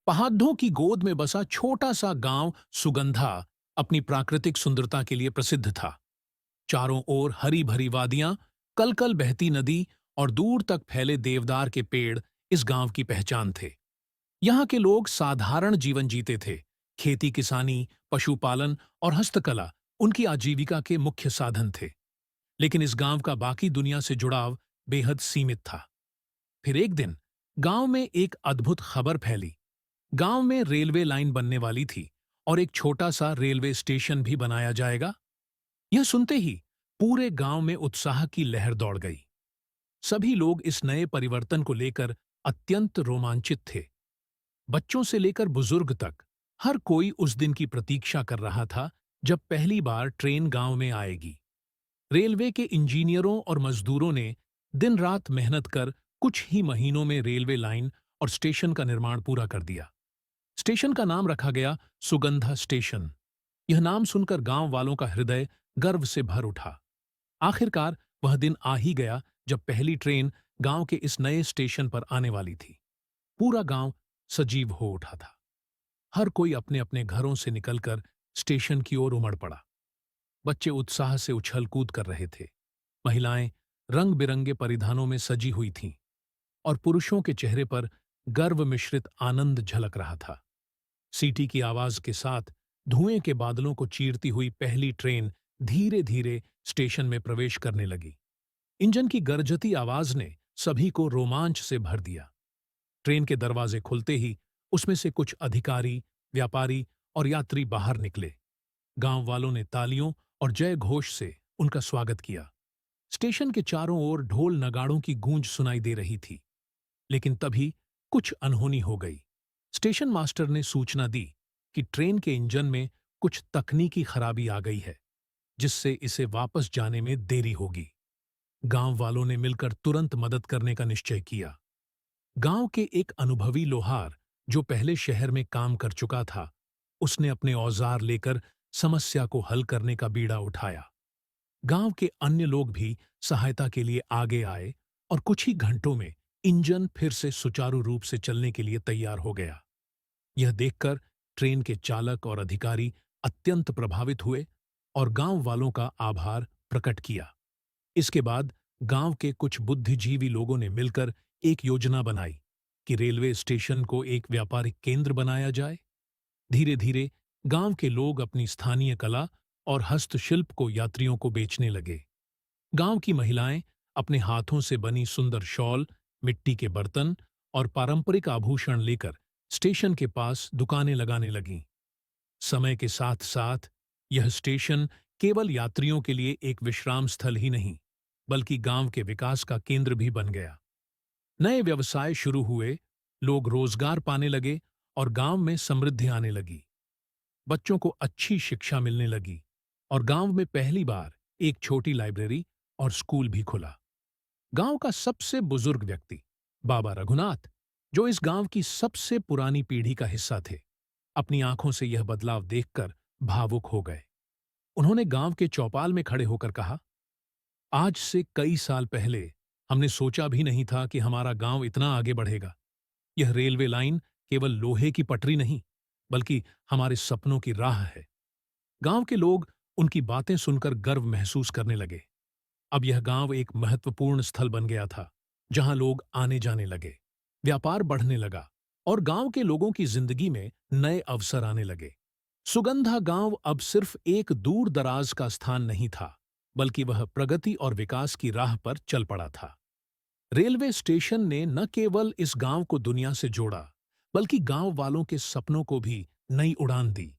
पहाड़ों की गोद में बसा छोटा सा गांव सुगंधा अपनी प्राकृतिक सुंदरता के लिए प्रसिद्ध था। चारों ओर हरी भरी वादियां, कलकल बहती नदी और दूर तक फैले देवदार के पेड़ इस गांव की पहचान थे। यहाँ के लोग साधारण जीवन जीते थे। खेती किसानी, पशुपालन और हस्तकला उनकी आजीविका के मुख्य साधन थे। लेकिन इस गांव का बाकी दुनिया से जुड़ाव बेहद सीमित था। फिर एक दिन गांव में एक अद्भुत खबर फैली। गांव में रेलवे लाइन बनने वाली थी और एक छोटा सा रेलवे स्टेशन भी बनाया जाएगा। यह सुनते ही पूरे गांव में उत्साह की लहर दौड़ गई। सभी लोग इस नए परिवर्तन को लेकर अत्यंत रोमांचित थे। बच्चों से लेकर बुजुर्ग तक हर कोई उस दिन की प्रतीक्षा कर रहा था जब पहली बार ट्रेन गांव में आएगी। रेलवे के इंजीनियरों और मजदूरों ने दिन रात मेहनत कर कुछ ही महीनों में रेलवे लाइन और स्टेशन का निर्माण पूरा कर दिया। स्टेशन का नाम रखा गया सुगंधा स्टेशन। यह नाम सुनकर गांव वालों का हृदय गर्व से भर उठा। आखिरकार वह दिन आ ही गया जब पहली ट्रेन गांव के इस नए स्टेशन पर आने वाली थी। पूरा गांव सजीव हो उठा था। हर कोई अपने अपने घरों से निकलकर स्टेशन की ओर उमड़ पड़ा। बच्चे उत्साह से उछल कूद कर रहे थे। महिलाएं रंग बिरंगे परिधानों में सजी हुई थीं और पुरुषों के चेहरे पर गर्व मिश्रित आनंद झलक रहा था। सीटी की आवाज के साथ धुएं के बादलों को चीरती हुई पहली ट्रेन धीरे धीरे स्टेशन में प्रवेश करने लगी। इंजन की गरजती आवाज ने सभी को रोमांच से भर दिया। ट्रेन के दरवाजे खुलते ही उसमें से कुछ अधिकारी, व्यापारी और यात्री बाहर निकले। गांव वालों ने तालियों और जय घोष से उनका स्वागत किया। स्टेशन के चारों ओर ढोल नगाड़ों की गूंज सुनाई दे रही थी। लेकिन तभी कुछ अनहोनी हो गई। स्टेशन मास्टर ने सूचना दी कि ट्रेन के इंजन में कुछ तकनीकी खराबी आ गई है, जिससे इसे वापस जाने में देरी होगी। गांव वालों ने मिलकर तुरंत मदद करने का निश्चय किया। गांव के एक अनुभवी लोहार, जो पहले शहर में काम कर चुका था, उसने अपने औजार लेकर समस्या को हल करने का बीड़ा उठाया। गांव के अन्य लोग भी सहायता के लिए आगे आए और कुछ ही घंटों में इंजन फिर से सुचारू रूप से चलने के लिए तैयार हो गया। यह देखकर ट्रेन के चालक और अधिकारी अत्यंत प्रभावित हुए और गांव वालों का आभार प्रकट किया। इसके बाद गांव के कुछ बुद्धिजीवी लोगों ने मिलकर एक योजना बनाई कि रेलवे स्टेशन को एक व्यापारिक केंद्र बनाया जाए। धीरे धीरे गांव के लोग अपनी स्थानीय कला और हस्तशिल्प को यात्रियों को बेचने लगे। गांव की महिलाएं अपने हाथों से बनी सुंदर शॉल, मिट्टी के बर्तन और पारंपरिक आभूषण लेकर स्टेशन के पास दुकानें लगाने लगीं। समय के साथ साथ यह स्टेशन केवल यात्रियों के लिए एक विश्राम स्थल ही नहीं, बल्कि गांव के विकास का केंद्र भी बन गया। नए व्यवसाय शुरू हुए, लोग रोजगार पाने लगे और गांव में समृद्धि आने लगी। बच्चों को अच्छी शिक्षा मिलने लगी और गांव में पहली बार एक छोटी लाइब्रेरी और स्कूल भी खुला। गांव का सबसे बुजुर्ग व्यक्ति, बाबा रघुनाथ, जो इस गांव की सबसे पुरानी पीढ़ी का हिस्सा थे, अपनी आंखों से यह बदलाव देखकर भावुक हो गए। उन्होंने गांव के चौपाल में खड़े होकर कहा, आज से कई साल पहले हमने सोचा भी नहीं था कि हमारा गांव इतना आगे बढ़ेगा। यह रेलवे लाइन केवल लोहे की पटरी नहीं, बल्कि हमारे सपनों की राह है। गांव के लोग उनकी बातें सुनकर गर्व महसूस करने लगे। अब यह गांव एक महत्वपूर्ण स्थल बन गया था, जहां लोग आने जाने लगे, व्यापार बढ़ने लगा और गांव के लोगों की जिंदगी में नए अवसर आने लगे। सुगंधा गांव अब सिर्फ एक दूर दराज का स्थान नहीं था, बल्कि वह प्रगति और विकास की राह पर चल पड़ा था। रेलवे स्टेशन ने न केवल इस गांव को दुनिया से जोड़ा, बल्कि गांव वालों के सपनों को भी नई उड़ान दी।